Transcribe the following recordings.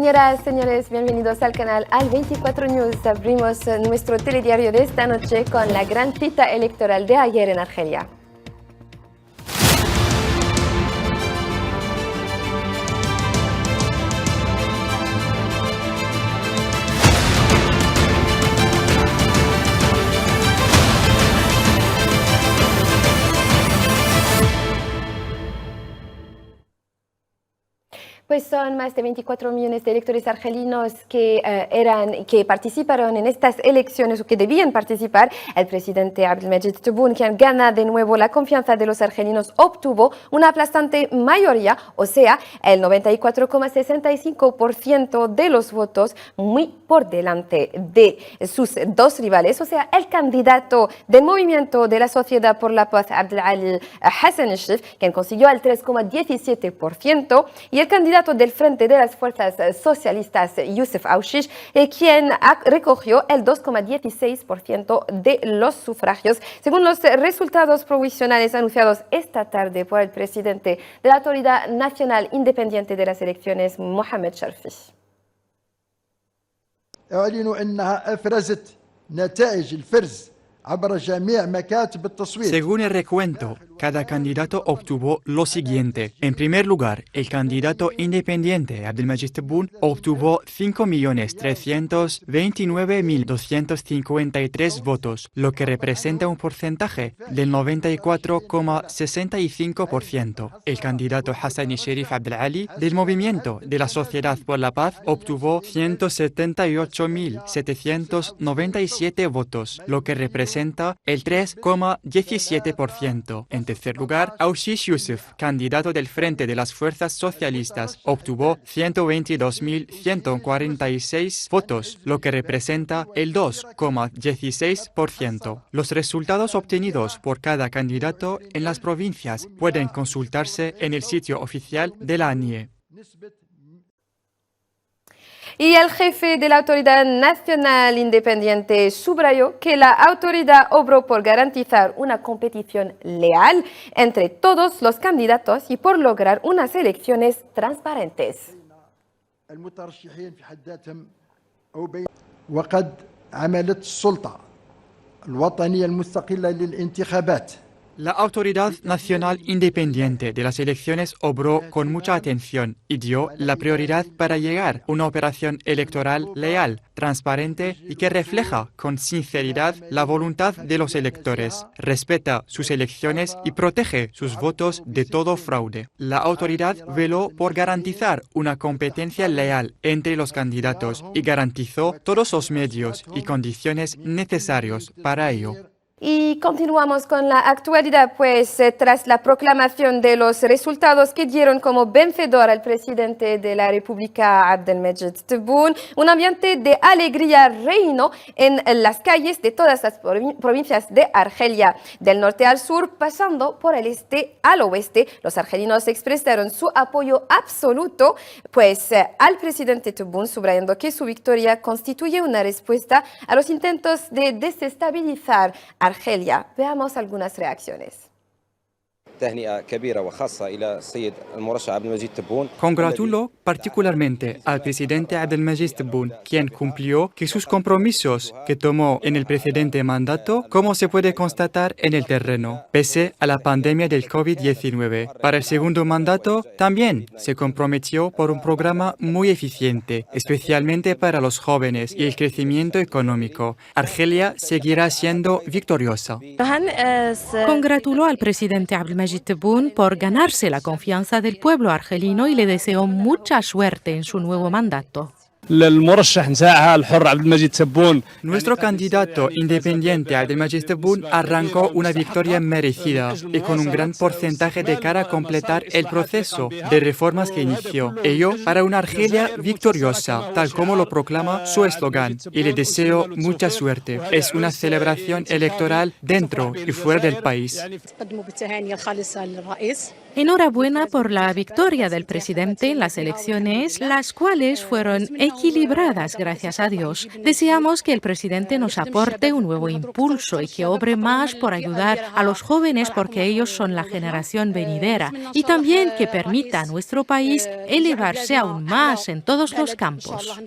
Señoras, señores, bienvenidos al canal Al24 News. Abrimos nuestro telediario de esta noche con la gran cita electoral de ayer en Argelia. Pues son más de 24 millones de electores argelinos que participaron en estas elecciones o que debían participar. El presidente Abdelmajid Tebboune, quien gana de nuevo la confianza de los argelinos, obtuvo una aplastante mayoría, o sea, el 94,65% de los votos, muy por delante de sus dos rivales, o sea, el candidato del Movimiento de la Sociedad por la Paz, Abdelali Hassan El-Sharif, quien consiguió el 3,17%, y el candidato del Frente de las Fuerzas Socialistas, Youssef Aouchiche, quien recogió el 2,16% de los sufragios, según los resultados provisionales anunciados esta tarde por el presidente de la Autoridad Nacional Independiente de las Elecciones, Mohamed Sharfi. أعلن أنها أفرزت نتائج الفرز عبر جميع مكاتب التصويت. Según el recuento, cada candidato obtuvo lo siguiente. En primer lugar, el candidato independiente Abdelmajid Tebboune obtuvo 5.329.253 votos, lo que representa un porcentaje del 94,65%. El candidato Hassan El-Sharif Abdelali del Movimiento de la Sociedad por la Paz obtuvo 178.797 votos, lo que representa el 3,17%. En tercer lugar, Aouchiche Youssef, candidato del Frente de las Fuerzas Socialistas, obtuvo 122.146 votos, lo que representa el 2,16%. Los resultados obtenidos por cada candidato en las provincias pueden consultarse en el sitio oficial de la ANIE. Y el jefe de la Autoridad Nacional Independiente subrayó que la autoridad obró por garantizar una competición leal entre todos los candidatos y por lograr unas elecciones transparentes. وقد عملت السلطة الوطنية المستقلة للانتخابات. La Autoridad Nacional Independiente de las Elecciones obró con mucha atención y dio la prioridad para llegar a una operación electoral leal, transparente y que refleja con sinceridad la voluntad de los electores, respeta sus elecciones y protege sus votos de todo fraude. La autoridad veló por garantizar una competencia leal entre los candidatos y garantizó todos los medios y condiciones necesarios para ello. Y continuamos con la actualidad, pues tras la proclamación de los resultados que dieron como vencedor al presidente de la República, Abdelmajid Tebboune, un ambiente de alegría reinó en las calles de todas las provincias de Argelia, del norte al sur, pasando por el este al oeste. Los argelinos expresaron su apoyo absoluto pues, al presidente Tebboune, subrayando que su victoria constituye una respuesta a los intentos de desestabilizar Argelia. Veamos algunas reacciones. Congratulo particularmente al presidente Abdelmajid Tebboune, quien cumplió que sus compromisos que tomó en el precedente mandato, como se puede constatar en el terreno, pese a la pandemia del COVID-19. Para el segundo mandato, también se comprometió por un programa muy eficiente, especialmente para los jóvenes y el crecimiento económico. Argelia seguirá siendo victoriosa. Congratuló al presidente Abdelmajid Tebboune por ganarse la confianza del pueblo argelino y le deseó mucha suerte en su nuevo mandato. Nuestro candidato independiente Abdelmajid Tebboune arrancó una victoria merecida y con un gran porcentaje de cara a completar el proceso de reformas que inició. Ello para una Argelia victoriosa, tal como lo proclama su eslogan, y le deseo mucha suerte. Es una celebración electoral dentro y fuera del país. Enhorabuena por la victoria del presidente en las elecciones, las cuales fueron equilibradas, gracias a Dios. Deseamos que el presidente nos aporte un nuevo impulso y que obre más por ayudar a los jóvenes porque ellos son la generación venidera y también que permita a nuestro país elevarse aún más en todos los campos.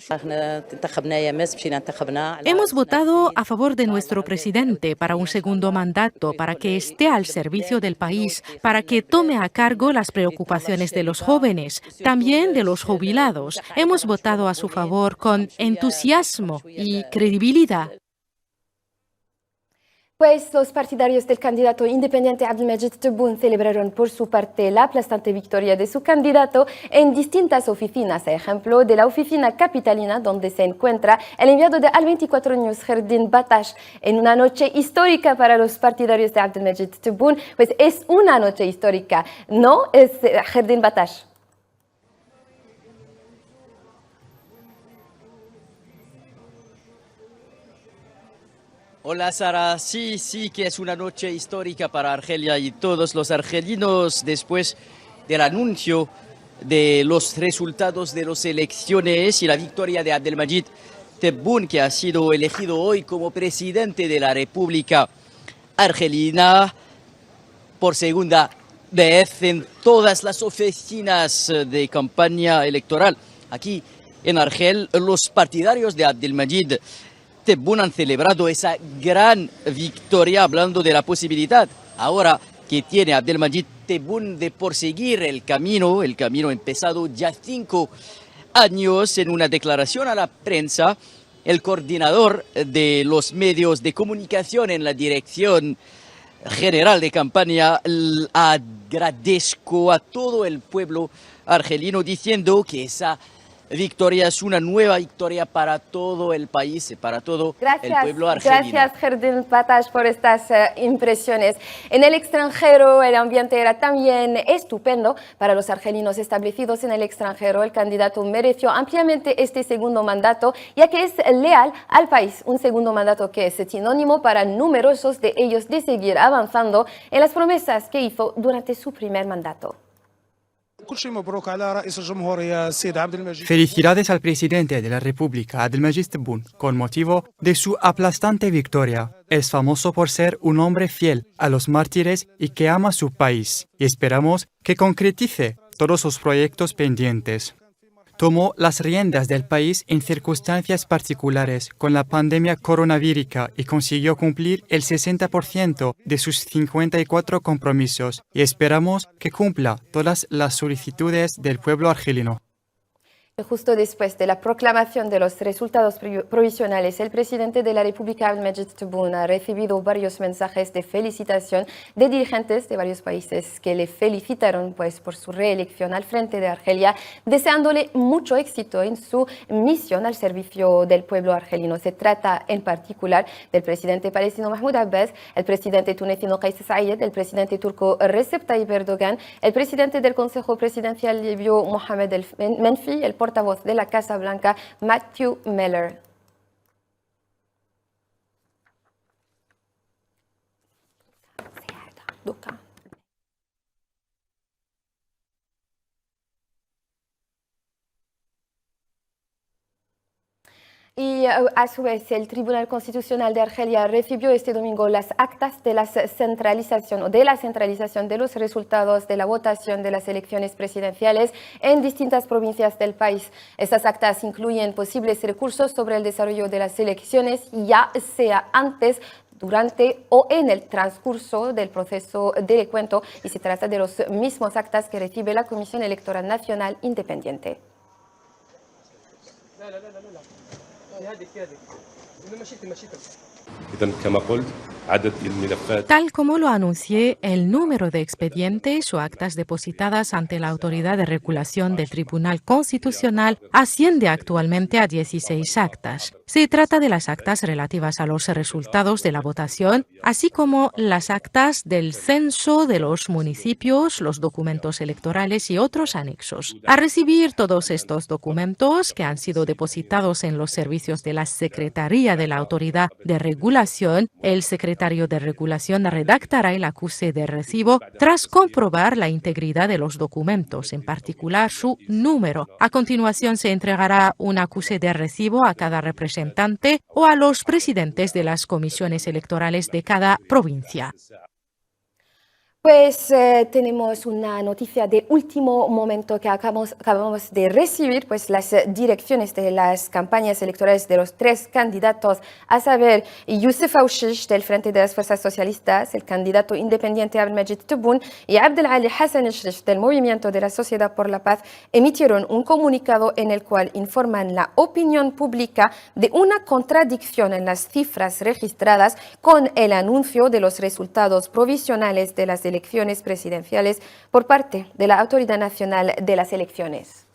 Hemos votado a favor de nuestro presidente para un segundo mandato, para que esté al servicio del país, para que tome a cargo las preocupaciones de los jóvenes, también de los jubilados. Hemos votado a su favor con entusiasmo y credibilidad. Pues los partidarios del candidato independiente Abdelmejid Tebboune celebraron por su parte la aplastante victoria de su candidato en distintas oficinas, a ejemplo de la oficina capitalina donde se encuentra el enviado de al 24 años Kherdin Batash, en una noche histórica para los partidarios de Abdelmejid Tebboune. Pues es una noche histórica, ¿no? Es Kherdin Batash. Hola Sara, sí que es una noche histórica para Argelia y todos los argelinos después del anuncio de los resultados de las elecciones y la victoria de Abdelmejid Tebboune, que ha sido elegido hoy como presidente de la República Argelina por segunda vez en todas las oficinas de campaña electoral. Aquí en Argel, los partidarios de Abdelmejid Tebboune han celebrado esa gran victoria, hablando de la posibilidad ahora que tiene Abdelmejid Tebboune de proseguir el camino empezado ya 5 años. En una declaración a la prensa, el coordinador de los medios de comunicación en la Dirección General de Campaña agradezco a todo el pueblo argelino, diciendo que esa victoria es una nueva victoria para todo el país, para todo el pueblo argelino. Gracias, Kherdin Batash, por estas impresiones. En el extranjero, el ambiente era también estupendo para los argelinos establecidos en el extranjero. El candidato mereció ampliamente este segundo mandato, ya que es leal al país. Un segundo mandato que es sinónimo para numerosos de ellos de seguir avanzando en las promesas que hizo durante su primer mandato. Felicidades al presidente de la República, Abdelmejid Tebboune, con motivo de su aplastante victoria. Es famoso por ser un hombre fiel a los mártires y que ama su país, y esperamos que concretice todos sus proyectos pendientes. Tomó las riendas del país en circunstancias particulares con la pandemia coronavírica y consiguió cumplir el 60% de sus 54 compromisos, y esperamos que cumpla todas las solicitudes del pueblo argelino. Justo después de la proclamación de los resultados provisionales, el presidente de la República, Abdelmejid Tebboune, ha recibido varios mensajes de felicitación de dirigentes de varios países que le felicitaron por su reelección al frente de Argelia, deseándole mucho éxito en su misión al servicio del pueblo argelino. Se trata en particular del presidente palestino Mahmoud Abbas, el presidente tunecino Kais Saied, el presidente turco Recep Tayyip Erdogan, el presidente del Consejo Presidencial libio Mohamed El Menfi, el portavoz de la Casa Blanca, Matthew Miller. Y a su vez, el Tribunal Constitucional de Argelia recibió este domingo las actas de la centralización de los resultados de la votación de las elecciones presidenciales en distintas provincias del país. Estas actas incluyen posibles recursos sobre el desarrollo de las elecciones, ya sea antes, durante o en el transcurso del proceso de recuento, y se trata de los mismos actas que recibe la Comisión Electoral Nacional Independiente. Tal como lo anuncié, el número de expedientes o actas depositadas ante la Autoridad de Regulación del Tribunal Constitucional asciende actualmente a 16 actas. Se trata de las actas relativas a los resultados de la votación, así como las actas del censo de los municipios, los documentos electorales y otros anexos. A recibir todos estos documentos, que han sido depositados en los servicios de la Secretaría de la Autoridad de Regulación, el secretario secretario de Regulación redactará el acuse de recibo tras comprobar la integridad de los documentos, en particular su número. A continuación se entregará un acuse de recibo a cada representante o a los presidentes de las comisiones electorales de cada provincia. Pues tenemos una noticia de último momento que acabamos de recibir, pues las direcciones de las campañas electorales de los tres candidatos, a saber, Youssef Aouchiche del Frente de las Fuerzas Socialistas, el candidato independiente Abdelmejid Tebboune y Abdelali Hassan Cherif del Movimiento de la Sociedad por la Paz, emitieron un comunicado en el cual informan la opinión pública de una contradicción en las cifras registradas con el anuncio de los resultados provisionales de las elecciones presidenciales por parte de la Autoridad Nacional de las Elecciones.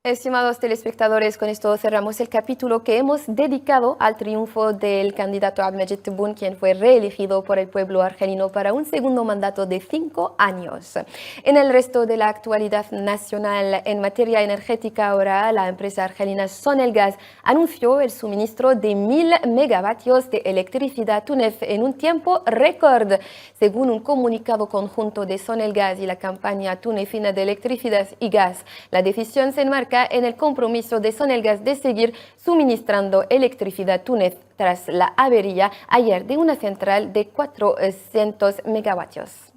Estimados telespectadores, con esto cerramos el capítulo que hemos dedicado al triunfo del candidato Abdelmejid Tebboune, quien fue reelegido por el pueblo argelino para un segundo mandato de 5 años. En el resto de la actualidad nacional en materia energética, ahora la empresa argelina Sonelgaz anunció el suministro de 1.000 megavatios de electricidad TUNEF en un tiempo récord. Según un comunicado conjunto de Sonelgaz y la campaña tunefina de electricidad y gas, la decisión se enmarca en el compromiso de Sonelgaz de seguir suministrando electricidad TUNEF tras la avería ayer de una central de 400 megavatios.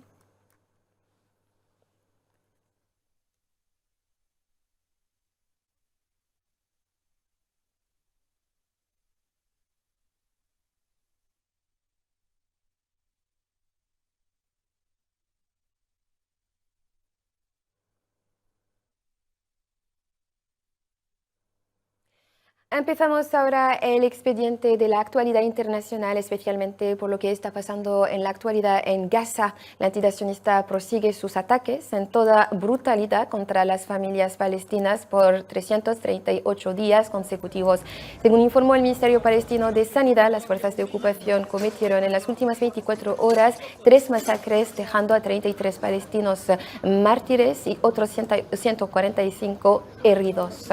Empezamos ahora el expediente de la actualidad internacional, especialmente por lo que está pasando en la actualidad en Gaza. La entidad sionista prosigue sus ataques en toda brutalidad contra las familias palestinas por 338 días consecutivos. Según informó el Ministerio Palestino de Sanidad, las fuerzas de ocupación cometieron en las últimas 24 horas 3 masacres, dejando a 33 palestinos mártires y otros 145 heridos.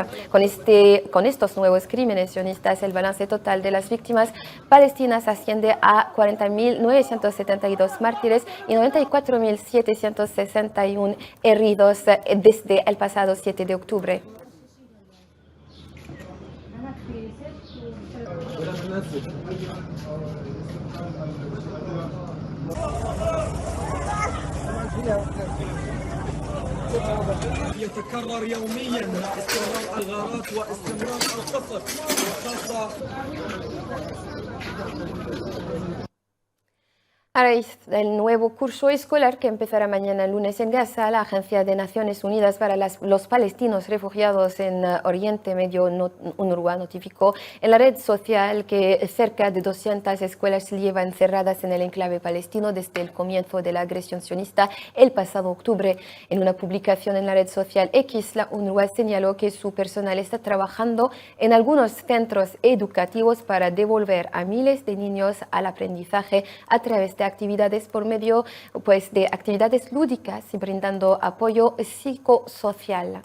Con estos nuevos crímenes sionistas, el balance total de las víctimas palestinas asciende a 40.972 mártires y 94.761 heridos desde el pasado 7 de octubre. يتكرر يوميا مع استمرار الغارات واستمرار القصف وخاصة A raíz del nuevo curso escolar que empezará mañana lunes en Gaza, la Agencia de Naciones Unidas para los Palestinos Refugiados en Oriente Medio, UNRWA, notificó en la red social que cerca de 200 escuelas se llevan cerradas en el enclave palestino desde el comienzo de la agresión sionista el pasado octubre. En una publicación en la red social X, la UNRWA señaló que su personal está trabajando en algunos centros educativos para devolver a miles de niños al aprendizaje a través de actividades por medio de actividades lúdicas y brindando apoyo psicosocial.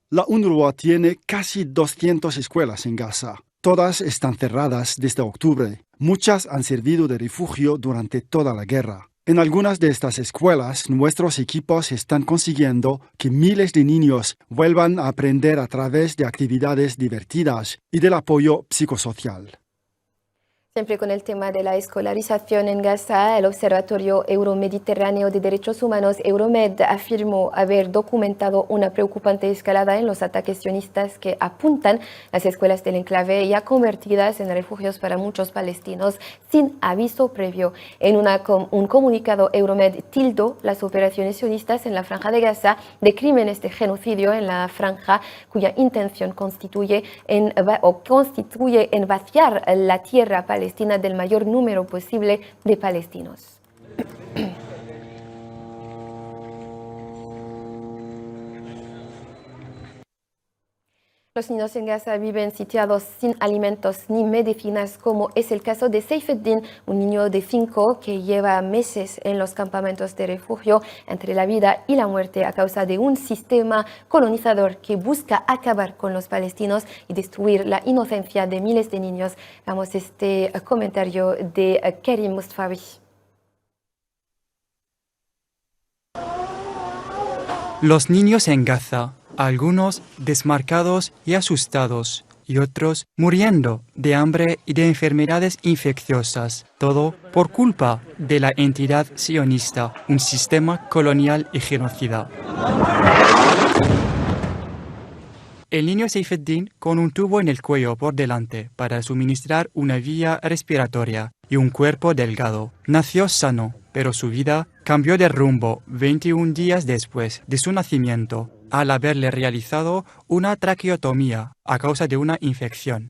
La UNRWA tiene casi 200 escuelas en Gaza. Todas están cerradas desde octubre. Muchas han servido de refugio durante toda la guerra. En algunas de estas escuelas, nuestros equipos están consiguiendo que miles de niños vuelvan a aprender a través de actividades divertidas y del apoyo psicosocial. Siempre con el tema de la escolarización en Gaza, el Observatorio Euromediterráneo de Derechos Humanos, Euromed, afirmó haber documentado una preocupante escalada en los ataques sionistas que apuntan las escuelas del enclave ya convertidas en refugios para muchos palestinos sin aviso previo. En un comunicado, Euromed tildó las operaciones sionistas en la Franja de Gaza de crímenes de genocidio en la franja, cuya intención constituye en vaciar la tierra palestina del mayor número posible de palestinos. Los niños en Gaza viven sitiados sin alimentos ni medicinas, como es el caso de Seyfeddin, un niño de 5 que lleva meses en los campamentos de refugio entre la vida y la muerte a causa de un sistema colonizador que busca acabar con los palestinos y destruir la inocencia de miles de niños. Vamos este comentario de Karim Mustafawi. Los niños en Gaza, algunos desmarcados y asustados, y otros muriendo de hambre y de enfermedades infecciosas, todo por culpa de la entidad sionista, un sistema colonial y genocida. El niño Seyfeddin con un tubo en el cuello por delante para suministrar una vía respiratoria y un cuerpo delgado. Nació sano, pero su vida cambió de rumbo 21 días después de su nacimiento, al haberle realizado una traqueotomía a causa de una infección.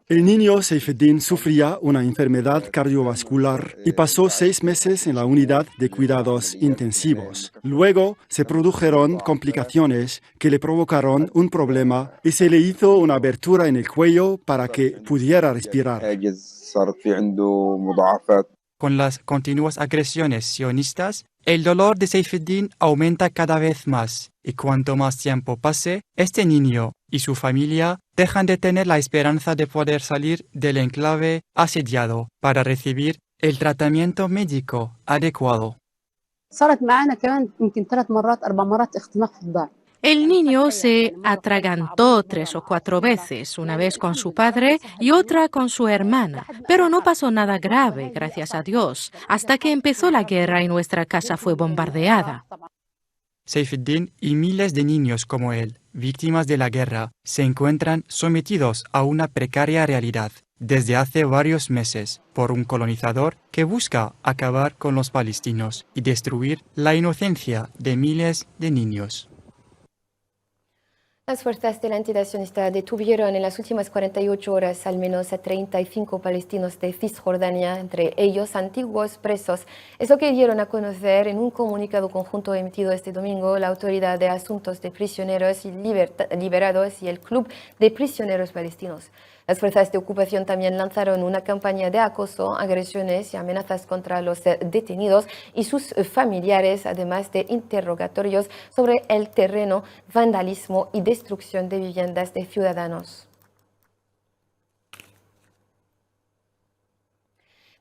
El niño Seyfeddin sufría una enfermedad cardiovascular y pasó 6 meses en la unidad de cuidados intensivos. Luego se produjeron complicaciones que le provocaron un problema y se le hizo una abertura en el cuello para que pudiera respirar. Con las continuas agresiones sionistas, el dolor de Seyfeddin aumenta cada vez más, y cuanto más tiempo pase, este niño y su familia dejan de tener la esperanza de poder salir del enclave asediado para recibir el tratamiento médico adecuado. El niño se atragantó 3 o 4 veces, una vez con su padre y otra con su hermana, pero no pasó nada grave, gracias a Dios, hasta que empezó la guerra y nuestra casa fue bombardeada. Seyfeddin y miles de niños como él, víctimas de la guerra, se encuentran sometidos a una precaria realidad desde hace varios meses por un colonizador que busca acabar con los palestinos y destruir la inocencia de miles de niños. Las fuerzas de la entidad sionista detuvieron en las últimas 48 horas al menos a 35 palestinos de Cisjordania, entre ellos antiguos presos. Es lo que dieron a conocer en un comunicado conjunto emitido este domingo la Autoridad de Asuntos de Prisioneros y Liberados y el Club de Prisioneros Palestinos. Las fuerzas de ocupación también lanzaron una campaña de acoso, agresiones y amenazas contra los detenidos y sus familiares, además de interrogatorios sobre el terreno, vandalismo y destrucción de viviendas de ciudadanos.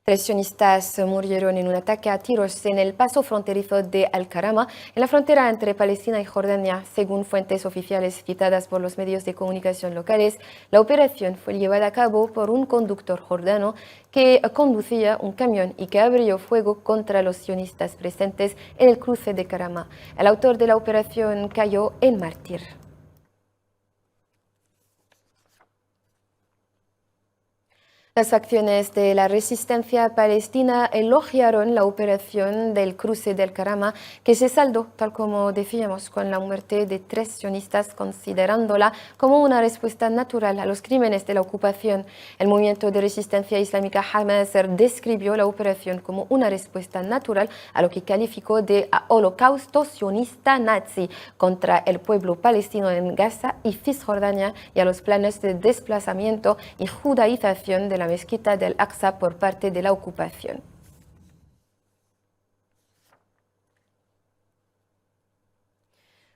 3 sionistas murieron en un ataque a tiros en el paso fronterizo de Al-Karama, en la frontera entre Palestina y Jordania. Según fuentes oficiales citadas por los medios de comunicación locales, la operación fue llevada a cabo por un conductor jordano que conducía un camión y que abrió fuego contra los sionistas presentes en el cruce de Karama. El autor de la operación cayó en mártir. Las facciones de la resistencia palestina elogiaron la operación del cruce del Karama, que se saldó, tal como decíamos, con la muerte de 3 sionistas, considerándola como una respuesta natural a los crímenes de la ocupación. El movimiento de resistencia islámica Hamas describió la operación como una respuesta natural a lo que calificó de holocausto sionista nazi contra el pueblo palestino en Gaza y Cisjordania y a los planes de desplazamiento y judaización de la mezquita del Aqsa por parte de la ocupación.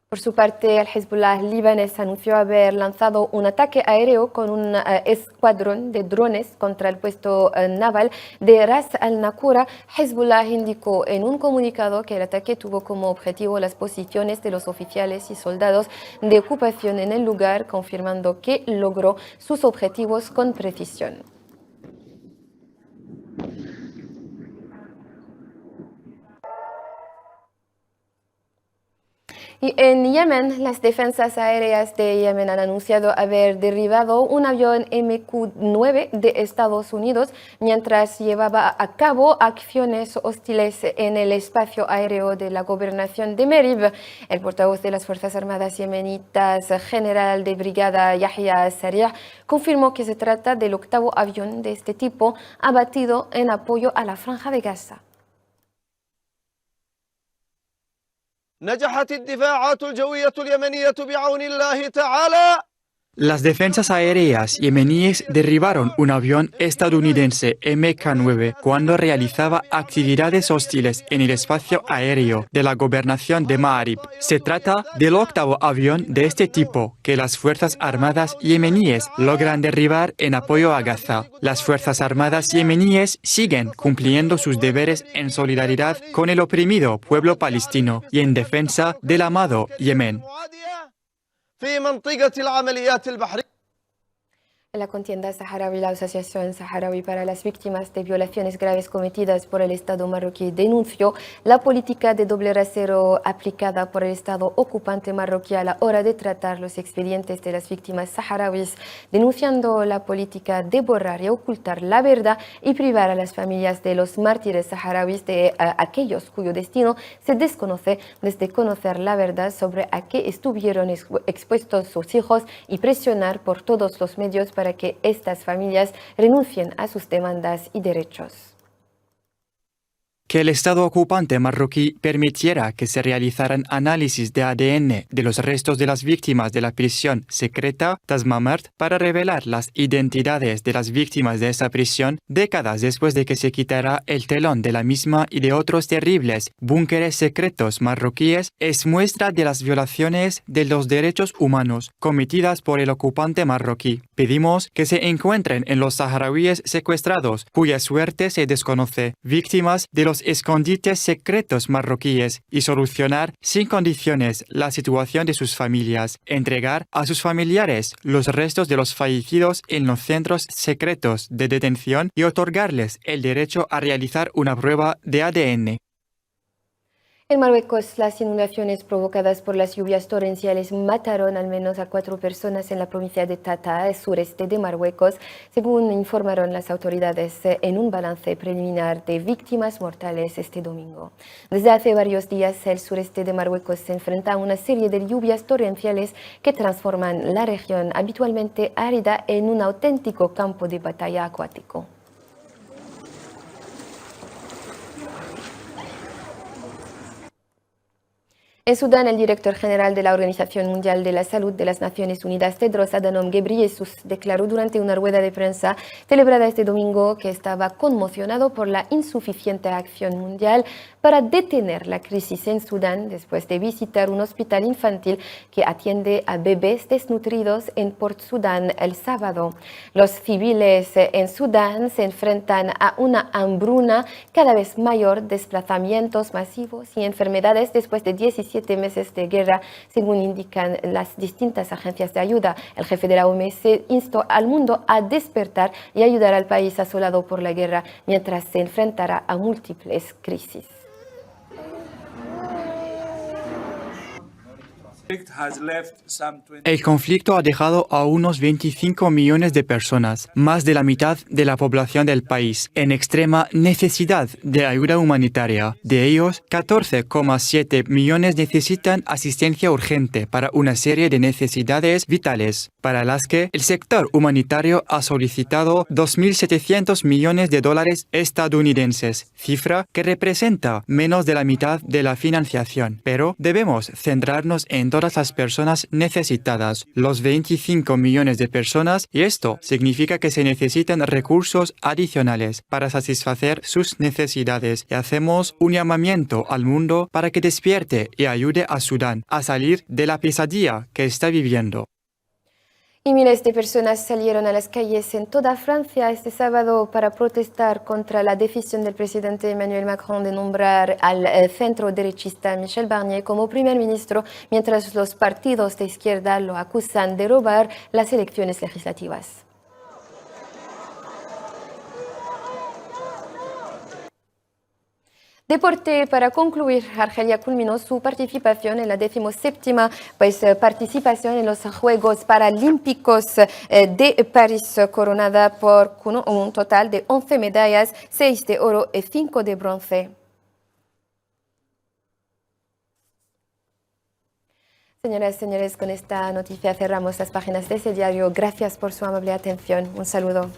Por su parte, el Hezbollah libanés anunció haber lanzado un ataque aéreo con un escuadrón de drones contra el puesto naval de Ras al-Nakura. Hezbollah indicó en un comunicado que el ataque tuvo como objetivo las posiciones de los oficiales y soldados de ocupación en el lugar, confirmando que logró sus objetivos con precisión. Y en Yemen, las defensas aéreas de Yemen han anunciado haber derribado un avión MQ-9 de Estados Unidos mientras llevaba a cabo acciones hostiles en el espacio aéreo de la gobernación de Merib. El portavoz de las Fuerzas Armadas yemenitas, general de brigada Yahya Sarih, confirmó que se trata del 8º avión de este tipo abatido en apoyo a la Franja de Gaza. نجحت الدفاعات الجوية اليمنية بعون الله تعالى. Las defensas aéreas yemeníes derribaron un avión estadounidense MK-9 cuando realizaba actividades hostiles en el espacio aéreo de la gobernación de Ma'arib. Se trata del octavo avión de este tipo que las Fuerzas Armadas yemeníes logran derribar en apoyo a Gaza. Las Fuerzas Armadas yemeníes siguen cumpliendo sus deberes en solidaridad con el oprimido pueblo palestino y en defensa del amado Yemen. في منطقة العمليات البحرية. En la contienda saharaui, la Asociación Saharaui para las Víctimas de Violaciones Graves Cometidas por el Estado marroquí denunció la política de doble rasero aplicada por el Estado ocupante marroquí a la hora de tratar los expedientes de las víctimas saharauis, denunciando la política de borrar y ocultar la verdad y privar a las familias de los mártires saharauis de aquellos cuyo destino se desconoce, desde conocer la verdad sobre a qué estuvieron expuestos sus hijos y presionar por todos los medios para que estas familias renuncien a sus demandas y derechos. Que el Estado ocupante marroquí permitiera que se realizaran análisis de ADN de los restos de las víctimas de la prisión secreta Tazmamart para revelar las identidades de las víctimas de esa prisión décadas después de que se quitara el telón de la misma y de otros terribles búnkeres secretos marroquíes es muestra de las violaciones de los derechos humanos cometidas por el ocupante marroquí. Pedimos que se encuentren en los saharauíes secuestrados, cuya suerte se desconoce, víctimas de los escondites secretos marroquíes y solucionar sin condiciones la situación de sus familias, entregar a sus familiares los restos de los fallecidos en los centros secretos de detención y otorgarles el derecho a realizar una prueba de ADN. En Marruecos, las inundaciones provocadas por las lluvias torrenciales mataron al menos a 4 personas en la provincia de Tata, sureste de Marruecos, según informaron las autoridades en un balance preliminar de víctimas mortales este domingo. Desde hace varios días, el sureste de Marruecos se enfrenta a una serie de lluvias torrenciales que transforman la región habitualmente árida en un auténtico campo de batalla acuático. En Sudán, el director general de la Organización Mundial de la Salud de las Naciones Unidas, Tedros Adhanom Ghebreyesus, declaró durante una rueda de prensa celebrada este domingo que estaba conmocionado por la insuficiente acción mundial para detener la crisis en Sudán después de visitar un hospital infantil que atiende a bebés desnutridos en Port Sudán el sábado. Los civiles en Sudán se enfrentan a una hambruna cada vez mayor, desplazamientos masivos y enfermedades después de 17 meses de guerra, según indican las distintas agencias de ayuda. El jefe de la OMS instó al mundo a despertar y ayudar al país asolado por la guerra mientras se enfrentará a múltiples crisis. El conflicto ha dejado a unos 25 millones de personas, más de la mitad de la población del país, en extrema necesidad de ayuda humanitaria. De ellos, 14,7 millones necesitan asistencia urgente para una serie de necesidades vitales, para las que el sector humanitario ha solicitado 2.700 millones de dólares estadounidenses, cifra que representa menos de la mitad de la financiación. Pero debemos centrarnos en todas las personas necesitadas, los 25 millones de personas, y esto significa que se necesitan recursos adicionales para satisfacer sus necesidades, y hacemos un llamamiento al mundo para que despierte y ayude a Sudán a salir de la pesadilla que está viviendo. Y miles de personas salieron a las calles en toda Francia este sábado para protestar contra la decisión del presidente Emmanuel Macron de nombrar al centro derechista Michel Barnier como primer ministro, mientras los partidos de izquierda lo acusan de robar las elecciones legislativas. Deporte, para concluir, Argelia culminó su participación en la 17ª participación en los Juegos Paralímpicos de París, coronada por un total de 11 medallas, 6 de oro y 5 de bronce. Señoras y señores, con esta noticia cerramos las páginas de este diario. Gracias por su amable atención. Un saludo.